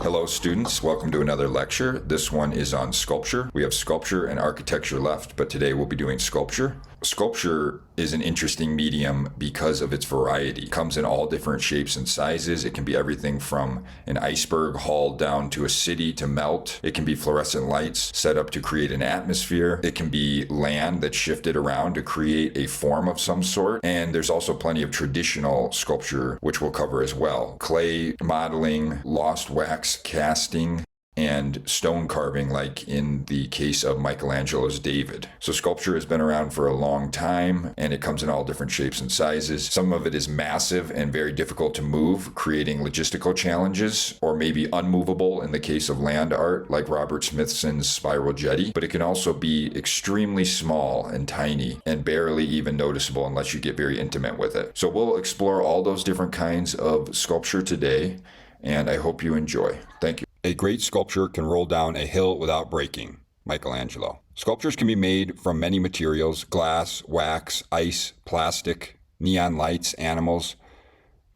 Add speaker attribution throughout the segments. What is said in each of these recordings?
Speaker 1: Hello students, welcome to another lecture. This one is on sculpture. We have sculpture and architecture left, but today we'll be doing sculpture. Sculpture is an interesting medium because of its variety. It comes in all different shapes and sizes. It can be everything from an iceberg hauled down to a city to melt. It can be fluorescent lights set up to create an atmosphere. It can be land that's shifted around to create a form of some sort. And there's also plenty of traditional sculpture, which we'll cover as well. Clay modeling, lost wax casting, and stone carving, like in the case of Michelangelo's David. So sculpture has been around for a long time, and it comes in all different shapes and sizes. Some of it is massive and very difficult to move, creating logistical challenges, or maybe unmovable in the case of land art, like Robert Smithson's Spiral Jetty. But it can also be extremely small and tiny, and barely even noticeable unless you get very intimate with it. So we'll explore all those different kinds of sculpture today, and I hope you enjoy. Thank you.
Speaker 2: A great sculpture can roll down a hill without breaking. Michelangelo. Sculptures can be made from many materials: glass, wax, ice, plastic, neon lights, animals.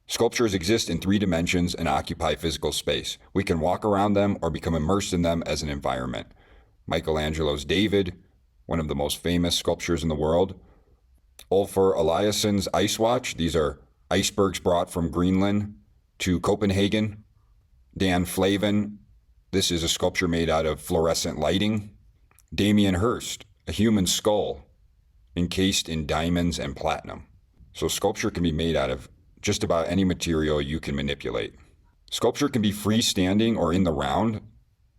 Speaker 2: Sculptures exist in 3 dimensions and occupy physical space. We can walk around them or become immersed in them as an environment. Michelangelo's David, one of the most famous sculptures in the world. Olafur Eliasson's Ice Watch. These are icebergs brought from Greenland to Copenhagen. Dan Flavin, this is a sculpture made out of fluorescent lighting. Damien Hirst, a human skull encased in diamonds and platinum. So sculpture can be made out of just about any material you can manipulate. Sculpture can be freestanding or in the round,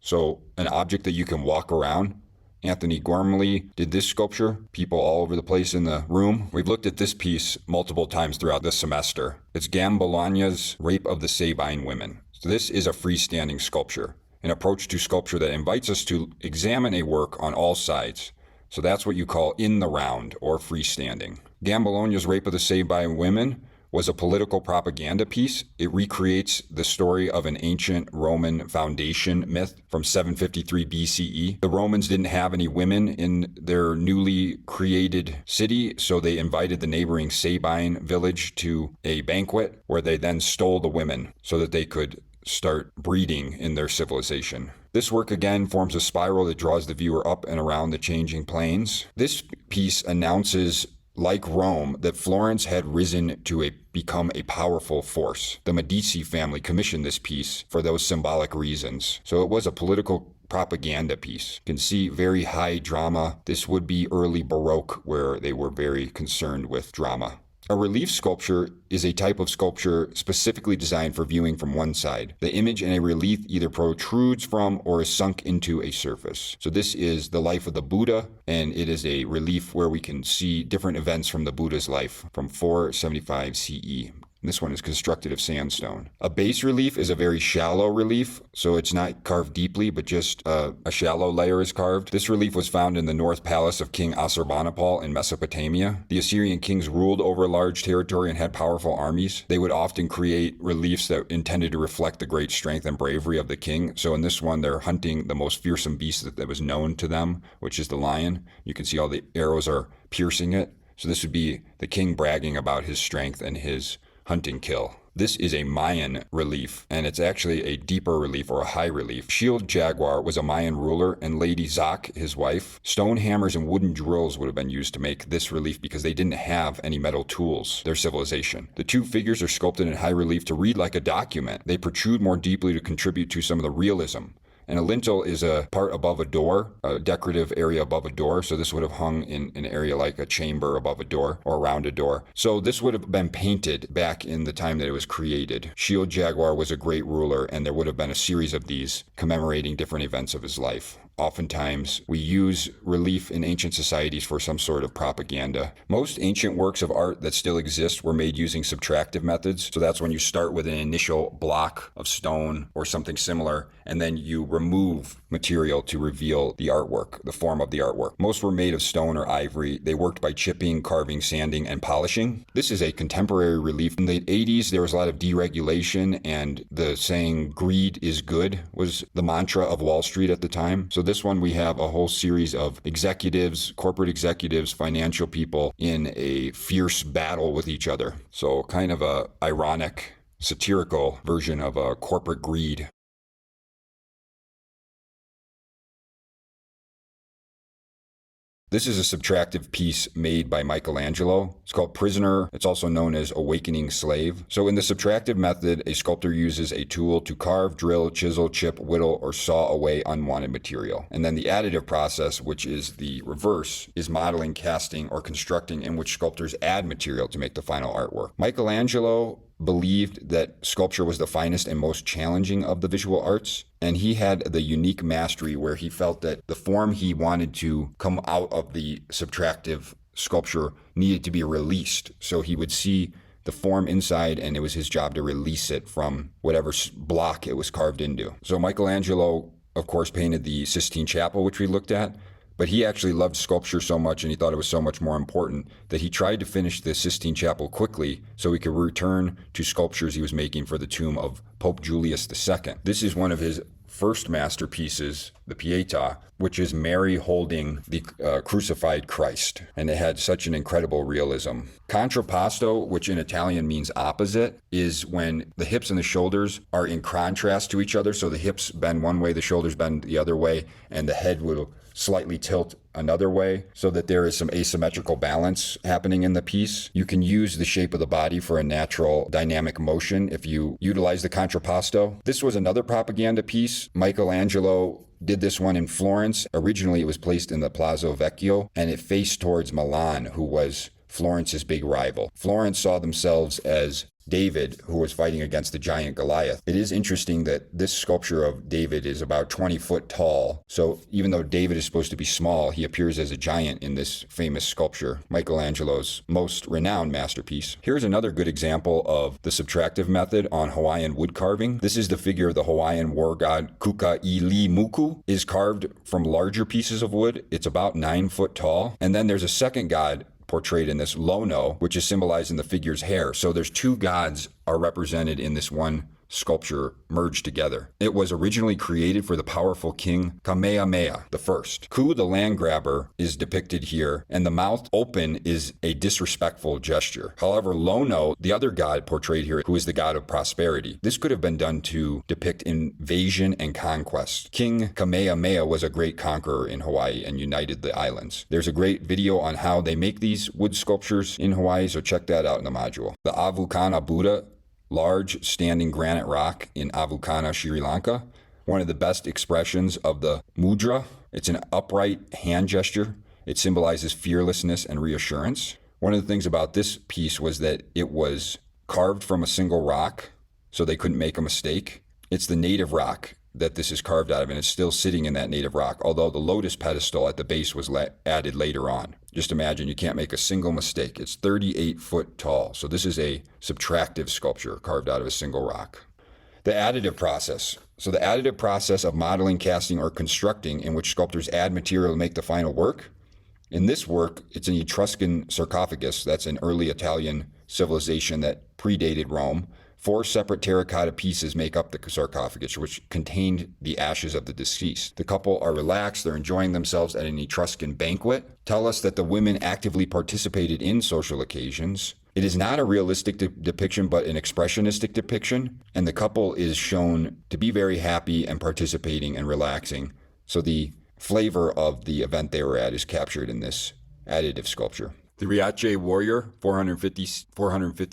Speaker 2: so an object that you can walk around. Anthony Gormley did this sculpture, people all over the place in the room. We've looked at this piece multiple times throughout this semester. It's Gambologna's Rape of the Sabine Women. So this is a freestanding sculpture, an approach to sculpture that invites us to examine a work on all sides. So that's what you call in the round or freestanding. Gambologna's Rape of the Sabine Women was a political propaganda piece. It recreates the story of an ancient Roman foundation myth from 753 BCE. The Romans didn't have any women in their newly created city, so they invited the neighboring Sabine village to a banquet where they then stole the women so that they could start breeding in their civilization. This work again forms a spiral that draws the viewer up and around the changing planes. This piece announces, like Rome, that Florence had risen to become a powerful force. The Medici family commissioned this piece for those symbolic reasons. So it was a political propaganda piece. You can see very high drama. This would be early Baroque, where they were very concerned with drama. A relief sculpture is a type of sculpture specifically designed for viewing from one side. The image in a relief either protrudes from or is sunk into a surface. So this is the life of the Buddha, and it is a relief where we can see different events from the Buddha's life from 475 CE. This one is constructed of sandstone. A bas relief is a very shallow relief, so it's not carved deeply, but just a shallow layer is carved. This relief was found in the North Palace of King Assurbanipal in Mesopotamia. The Assyrian kings ruled over a large territory and had powerful armies. They would often create reliefs that intended to reflect the great strength and bravery of the king. So in this one, they're hunting the most fearsome beast that was known to them, which is the lion. You can see all the arrows are piercing it. So this would be the king bragging about his strength and his hunting kill. This is a Mayan relief, and it's actually a deeper relief or a high relief. Shield Jaguar was a Mayan ruler, and Lady Zak, his wife. Stone hammers and wooden drills would have been used to make this relief because they didn't have any metal tools, their civilization. The 2 figures are sculpted in high relief to read like a document. They protrude more deeply to contribute to some of the realism. And a lintel is a part above a door, a decorative area above a door. So this would have hung in an area like a chamber above a door or around a door. So this would have been painted back in the time that it was created. Shield Jaguar was a great ruler, and there would have been a series of these commemorating different events of his life. Oftentimes, we use relief in ancient societies for some sort of propaganda. Most ancient works of art that still exist were made using subtractive methods. So that's when you start with an initial block of stone or something similar, and then you remove material to reveal the artwork, the form of the artwork. Most were made of stone or ivory. They worked by chipping, carving, sanding, and polishing. This is a contemporary relief. In the 80s, there was a lot of deregulation, and the saying, greed is good, was the mantra of Wall Street at the time. So this one we have a whole series of executives, corporate executives, financial people in a fierce battle with each other. So kind of a ironic, satirical version of a corporate greed. This is a subtractive piece made by Michelangelo. It's called Prisoner. It's also known as Awakening Slave. So in the subtractive method, a sculptor uses a tool to carve, drill, chisel, chip, whittle, or saw away unwanted material. And then the additive process, which is the reverse, is modeling, casting, or constructing, in which sculptors add material to make the final artwork. Michelangelo believed that sculpture was the finest and most challenging of the visual arts, and he had the unique mastery where he felt that the form he wanted to come out of the subtractive sculpture needed to be released. So he would see the form inside, and it was his job to release it from whatever block it was carved into. So Michelangelo, of course, painted the Sistine Chapel, which we looked at, but he actually loved sculpture so much and he thought it was so much more important that he tried to finish the Sistine Chapel quickly so he could return to sculptures he was making for the tomb of Pope Julius II. This is one of his first masterpieces, the Pietà, which is Mary holding the crucified Christ. And it had such an incredible realism. Contrapposto, which in Italian means opposite, is when the hips and the shoulders are in contrast to each other. So the hips bend one way, the shoulders bend the other way, and the head will slightly tilt another way so that there is some asymmetrical balance happening in the piece. You can use the shape of the body for a natural dynamic motion if you utilize the contrapposto. This was another propaganda piece. Michelangelo did this one in Florence. Originally, it was placed in the Palazzo Vecchio, and it faced towards Milan, who was Florence's big rival. Florence saw themselves as David, who was fighting against the giant Goliath. It is interesting that this sculpture of David is about 20 foot tall. So even though David is supposed to be small, he appears as a giant in this famous sculpture, Michelangelo's most renowned masterpiece. Here's another good example of the subtractive method on Hawaiian wood carving. This is the figure of the Hawaiian war god Kuka'ilimuku. Is carved from larger pieces of wood. It's about 9 foot tall. And then there's a second god portrayed in this, Lono, which is symbolized in the figure's hair. So there's two gods are represented in this one sculpture merged together. It was originally created for the powerful king Kamehameha I. Ku, the land grabber, is depicted here, and the mouth open is a disrespectful gesture. However, Lono, the other god portrayed here, who is the god of prosperity, this could have been done to depict invasion and conquest. King Kamehameha was a great conqueror in Hawaii and united the islands. There's a great video on how they make these wood sculptures in Hawaii, so check that out in the module. The Avukana Buddha, large standing granite rock in Avukana, Sri Lanka. One of the best expressions of the mudra. It's an upright hand gesture. It symbolizes fearlessness and reassurance. One of the things about this piece was that it was carved from a single rock, so they couldn't make a mistake. It's the native rock that this is carved out of, and it's still sitting in that native rock, although the lotus pedestal at the base was added later on. Just imagine, you can't make a single mistake. It's 38 foot tall. So this is a subtractive sculpture carved out of a single rock. The additive process. So the additive process of modeling, casting, or constructing, in which sculptors add material to make the final work. In this work, it's an Etruscan sarcophagus. That's an early Italian civilization that predated Rome. 4 separate terracotta pieces make up the sarcophagus, which contained the ashes of the deceased. The couple are relaxed, they're enjoying themselves at an Etruscan banquet. Tell us that the women actively participated in social occasions. It is not a realistic depiction, but an expressionistic depiction, and the couple is shown to be very happy and participating and relaxing. So the flavor of the event they were at is captured in this additive sculpture. The Riace warrior, 450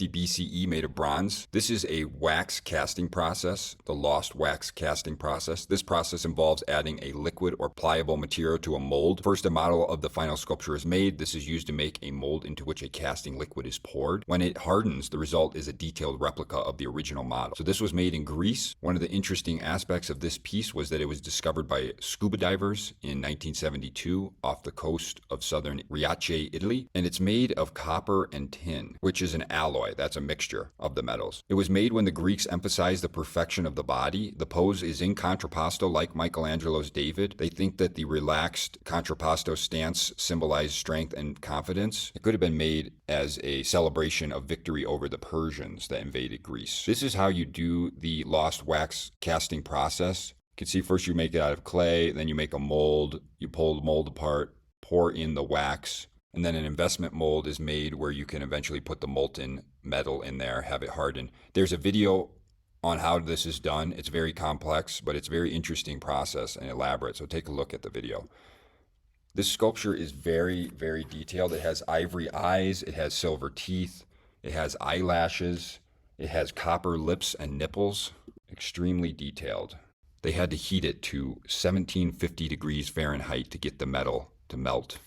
Speaker 2: BCE, made of bronze. This is a wax casting process, the lost wax casting process. This process involves adding a liquid or pliable material to a mold. First, a model of the final sculpture is made. This is used to make a mold into which a casting liquid is poured. When it hardens, the result is a detailed replica of the original model. So this was made in Greece. One of the interesting aspects of this piece was that it was discovered by scuba divers in 1972 off the coast of southern Riace, Italy, and it's made of copper and tin, which is an alloy. That's a mixture of the metals. It was made when the Greeks emphasized the perfection of the body. The pose is in contrapposto, like Michelangelo's David. They think that the relaxed contrapposto stance symbolized strength and confidence. It could have been made as a celebration of victory over the Persians that invaded Greece. This is how you do the lost wax casting process. You can see first you make it out of clay, then you make a mold, you pull the mold apart, pour in the wax, and then an investment mold is made where you can eventually put the molten metal in there, have it harden. There's a video on how this is done. It's very complex, but it's a very interesting process and elaborate. So take a look at the video. This sculpture is very, very detailed. It has ivory eyes, it has silver teeth, it has eyelashes, it has copper lips and nipples. Extremely detailed. They had to heat it to 1750 degrees Fahrenheit to get the metal to melt.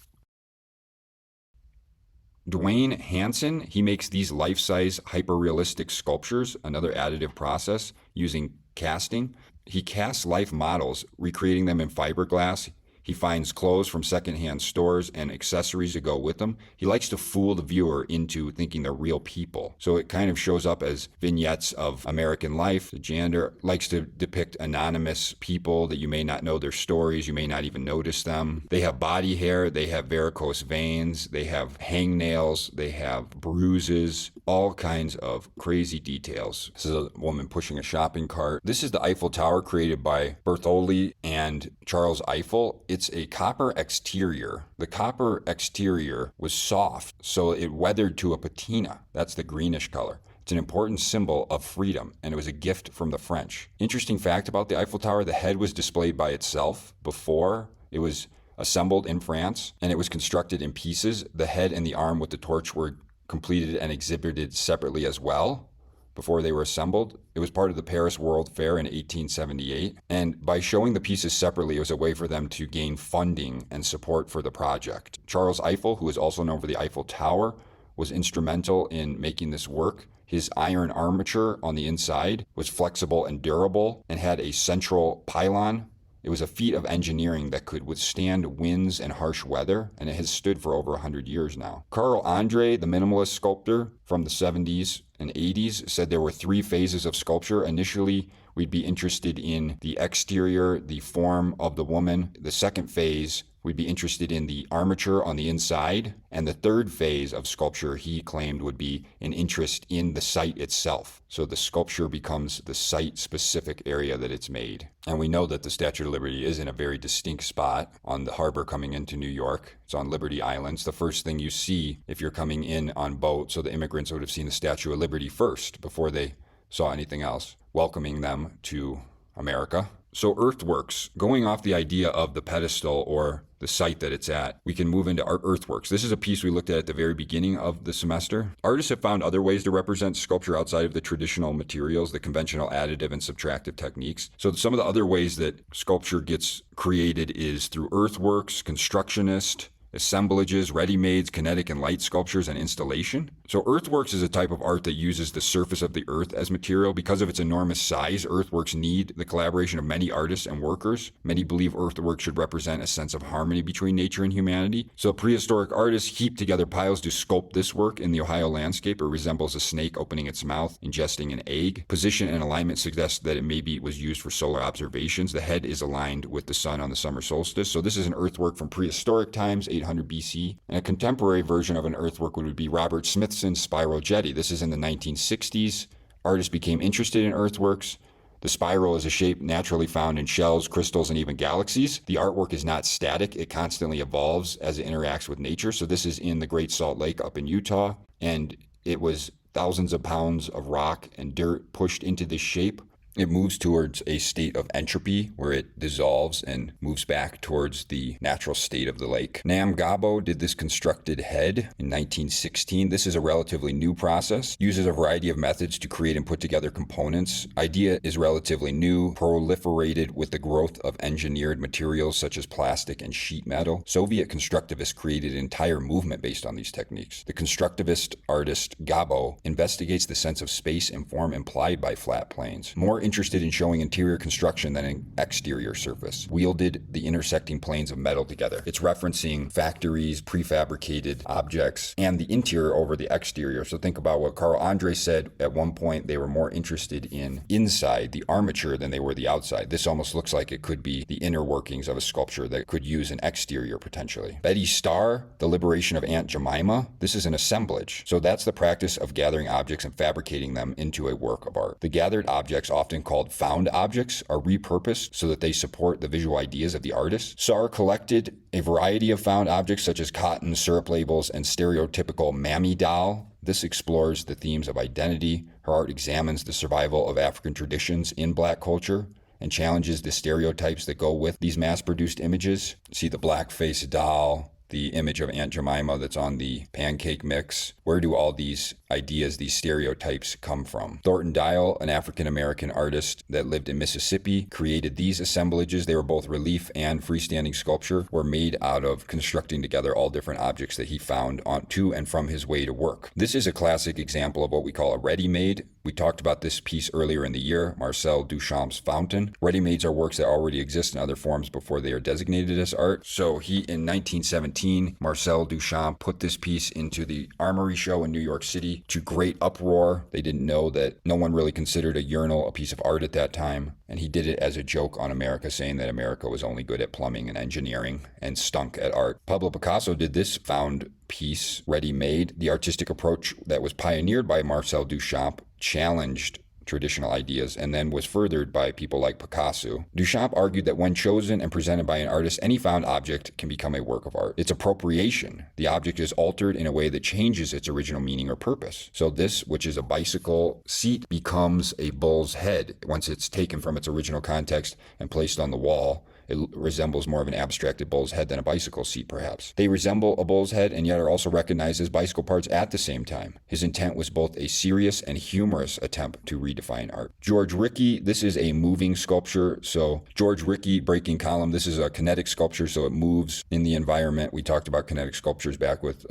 Speaker 2: Dwayne Hansen, he makes these life-size hyperrealistic sculptures, another additive process using casting. He casts life models, recreating them in fiberglass. He finds clothes from secondhand stores and accessories to go with them. He likes to fool the viewer into thinking they're real people. So it kind of shows up as vignettes of American life. The Jander likes to depict anonymous people that you may not know their stories. You may not even notice them. They have body hair. They have varicose veins. They have hangnails. They have bruises. All kinds of crazy details. This is a woman pushing a shopping cart. This is the Eiffel Tower created by Bertholli and Charles Eiffel. It's a copper exterior. The copper exterior was soft, so it weathered to a patina. That's the greenish color. It's an important symbol of freedom, and it was a gift from the French. Interesting fact about the Eiffel Tower, the head was displayed by itself before it was assembled in France, and it was constructed in pieces. The head and the arm with the torch were completed and exhibited separately as well before they were assembled. It was part of the Paris World Fair in 1878. And by showing the pieces separately, it was a way for them to gain funding and support for the project. Charles Eiffel, who is also known for the Eiffel Tower, was instrumental in making this work. His iron armature on the inside was flexible and durable and had a central pylon. It was a feat of engineering that could withstand winds and harsh weather, and it has stood for over 100 years now. Carl Andre, the minimalist sculptor from the 70s and 80s, said there were 3 phases of sculpture. Initially, we'd be interested in the exterior, the form of the woman. The second phase, we'd be interested in the armature on the inside. And the third phase of sculpture, he claimed, would be an interest in the site itself. So the sculpture becomes the site-specific area that it's made. And we know that the Statue of Liberty is in a very distinct spot on the harbor coming into New York. It's on Liberty Island. It's the first thing you see if you're coming in on boat. So the immigrants would have seen the Statue of Liberty first before they saw anything else, welcoming them to America. So Earthworks, going off the idea of the pedestal or the site that it's at, we can move into Earthworks. This is a piece we looked at the very beginning of the semester. Artists have found other ways to represent sculpture outside of the traditional materials, the conventional additive and subtractive techniques. So some of the other ways that sculpture gets created is through earthworks, constructionist, assemblages, readymades, kinetic and light sculptures, and installation. So earthworks is a type of art that uses the surface of the earth as material. Because of its enormous size, earthworks need the collaboration of many artists and workers. Many believe earthworks should represent a sense of harmony between nature and humanity. So prehistoric artists heap together piles to sculpt this work in the Ohio landscape. It resembles a snake opening its mouth, ingesting an egg. Position and alignment suggest that it maybe was used for solar observations. The head is aligned with the sun on the summer solstice. So this is an earthwork from prehistoric times, 800 BC. And a contemporary version of an earthwork would be Robert Smithson's spiral jetty. This is in the 1960s. Artists became interested in earthworks. The spiral is a shape naturally found in shells, crystals, and even galaxies. The artwork is not static. It constantly evolves as it interacts with nature. So this is in the Great Salt Lake up in Utah. And it was thousands of pounds of rock and dirt pushed into this shape. It moves towards a state of entropy where it dissolves and moves back towards the natural state of the lake. Nam Gabo did this constructed head in 1916. This is a relatively new process, uses a variety of methods to create and put together components. Idea is relatively new, proliferated with the growth of engineered materials such as plastic and sheet metal. Soviet constructivists created an entire movement based on these techniques. The constructivist artist Gabo investigates the sense of space and form implied by flat planes. More interested in showing interior construction than an exterior surface, wielded the intersecting planes of metal together. It's referencing factories, prefabricated objects, and the interior over the exterior. So think about what Carl Andre said at one point. They were more interested in inside, the armature, than they were the outside. This almost looks like it could be the inner workings of a sculpture that could use an exterior potentially. Betty Starr, The Liberation of Aunt Jemima. This is an assemblage. So that's the practice of gathering objects and fabricating them into a work of art. The gathered objects often often called found objects, are repurposed so that they support the visual ideas of the artist. Saar collected a variety of found objects such as cotton, syrup labels, and stereotypical mammy doll. This explores the themes of identity. Her art examines the survival of African traditions in Black culture and challenges the stereotypes that go with these mass-produced images. See the blackface doll, the image of Aunt Jemima that's on the pancake mix. Where do all these ideas, these stereotypes come from? Thornton Dial, an African-American artist that lived in Mississippi, created these assemblages. They were both relief and freestanding sculpture, were made out of constructing together all different objects that he found on to and from his way to work. This is a classic example of what we call a ready-made. We talked about this piece earlier in the year, Marcel Duchamp's Fountain. Ready-mades are works that already exist in other forms before they are designated as art. So in 1917, Marcel Duchamp put this piece into the Armory Show in New York City to great uproar. They didn't know that no one really considered a urinal a piece of art at that time. And he did it as a joke on America, saying that America was only good at plumbing and engineering and stunk at art. Pablo Picasso did this found piece, ready-made. The artistic approach that was pioneered by Marcel Duchamp challenged traditional ideas and then was furthered by people like Picasso. Duchamp argued that when chosen and presented by an artist, any found object can become a work of art. It's appropriation. The object is altered in a way that changes its original meaning or purpose. So this, which is a bicycle seat, becomes a bull's head once it's taken from its original context and placed on the wall. It resembles more of an abstracted bull's head than a bicycle seat, perhaps. They resemble a bull's head and yet are also recognized as bicycle parts at the same time. His intent was both a serious and humorous attempt to redefine art. George Rickey, this is a moving sculpture. So George Rickey, breaking column, this is a kinetic sculpture, so it moves in the environment. We talked about kinetic sculptures back with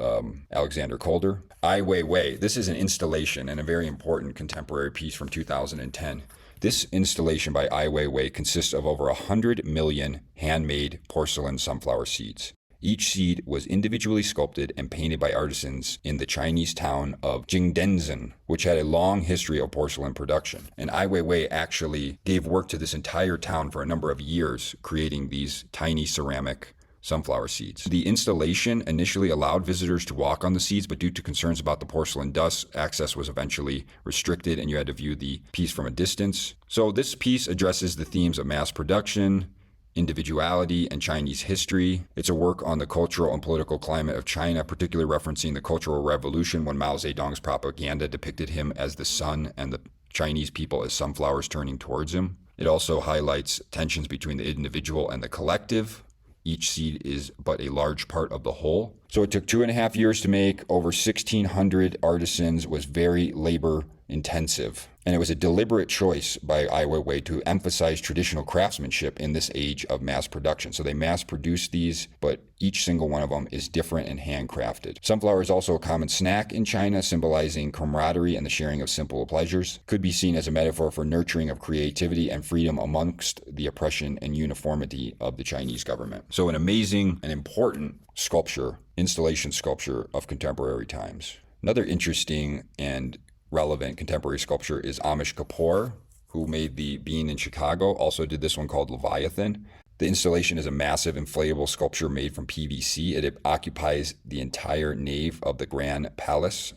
Speaker 2: Alexander Calder. Ai Weiwei, this is an installation and a very important contemporary piece from 2010. This installation by Ai Weiwei consists of over 100 million handmade porcelain sunflower seeds. Each seed was individually sculpted and painted by artisans in the Chinese town of Jingdenzhen, which had a long history of porcelain production. And Ai Weiwei actually gave work to this entire town for a number of years, creating these tiny ceramic sunflower seeds. The installation initially allowed visitors to walk on the seeds, but due to concerns about the porcelain dust, access was eventually restricted and you had to view the piece from a distance. So this piece addresses the themes of mass production, individuality, and Chinese history. It's a work on the cultural and political climate of China, particularly referencing the Cultural Revolution when Mao Zedong's propaganda depicted him as the sun and the Chinese people as sunflowers turning towards him. It also highlights tensions between the individual and the collective. Each seed is but a large part of the whole. So it took 2.5 years to make, over 1,600 artisans, was very labor intensive. And it was a deliberate choice by Ai Weiwei to emphasize traditional craftsmanship in this age of mass production. So they mass produced these, but each single one of them is different and handcrafted. Sunflower is also a common snack in China, symbolizing camaraderie and the sharing of simple pleasures. Could be seen as a metaphor for nurturing of creativity and freedom amongst the oppression and uniformity of the Chinese government. So an amazing and important sculpture, installation sculpture of contemporary times. Another interesting and relevant contemporary sculpture is Amish Kapoor, who made the Bean in Chicago, also did this one called Leviathan. The installation is a massive inflatable sculpture made from PVC. It occupies the entire nave of the Grand Palace,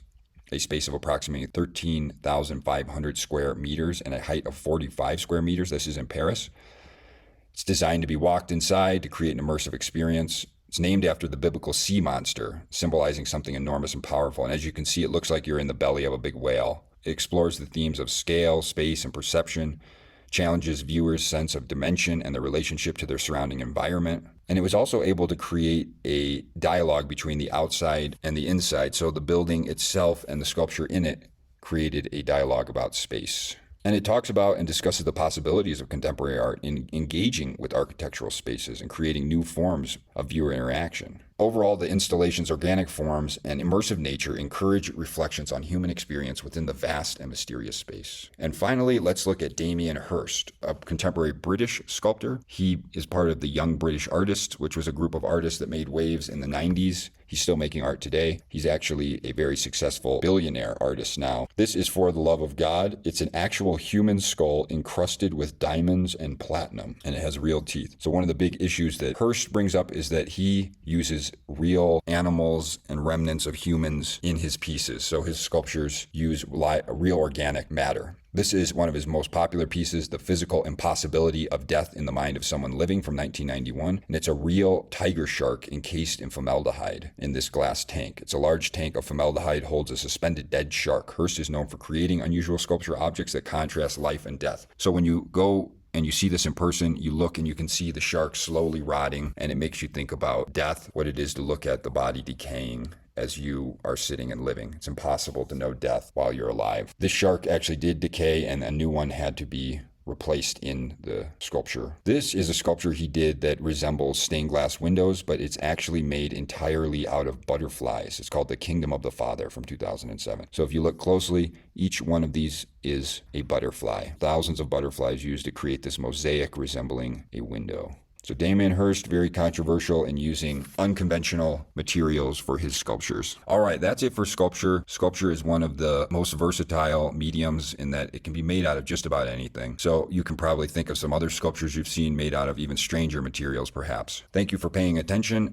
Speaker 2: a space of approximately 13,500 square meters and a height of 45 square meters. This is in Paris. It's designed to be walked inside to create an immersive experience. It's named after the biblical sea monster, symbolizing something enormous and powerful. And as you can see, it looks like you're in the belly of a big whale. It explores the themes of scale, space, and perception, challenges viewers' sense of dimension and their relationship to their surrounding environment. And it was also able to create a dialogue between the outside and the inside. So the building itself and the sculpture in it created a dialogue about space. And it talks about and discusses the possibilities of contemporary art in engaging with architectural spaces and creating new forms of viewer interaction. Overall, the installation's organic forms and immersive nature encourage reflections on human experience within the vast and mysterious space. And finally, let's look at Damien Hirst, a contemporary British sculptor. He is part of the Young British Artists, which was a group of artists that made waves in the 90s. He's still making art today. He's actually a very successful billionaire artist now. This is For the Love of God. It's an actual human skull encrusted with diamonds and platinum, and it has real teeth. So one of the big issues that Hirst brings up is that he uses real animals and remnants of humans in his pieces. So his sculptures use real organic matter. This is one of his most popular pieces, The Physical Impossibility of Death in the Mind of Someone Living from 1991. And it's a real tiger shark encased in formaldehyde in this glass tank. It's a large tank of formaldehyde, holds a suspended dead shark. Hirst is known for creating unusual sculpture objects that contrast life and death. So when you go and you see this in person, you look and you can see the shark slowly rotting, and it makes you think about death, what it is to look at the body decaying as you are sitting and living. It's impossible to know death while you're alive. This shark actually did decay, and a new one had to be replaced in the sculpture. This is a sculpture he did that resembles stained glass windows, but it's actually made entirely out of butterflies. It's called The Kingdom of the Father from 2007. So if you look closely, each one of these is a butterfly. Thousands of butterflies used to create this mosaic resembling a window. So Damien Hirst, very controversial in using unconventional materials for his sculptures. All right, that's it for sculpture. Sculpture is one of the most versatile mediums in that it can be made out of just about anything. So you can probably think of some other sculptures you've seen made out of even stranger materials, perhaps. Thank you for paying attention.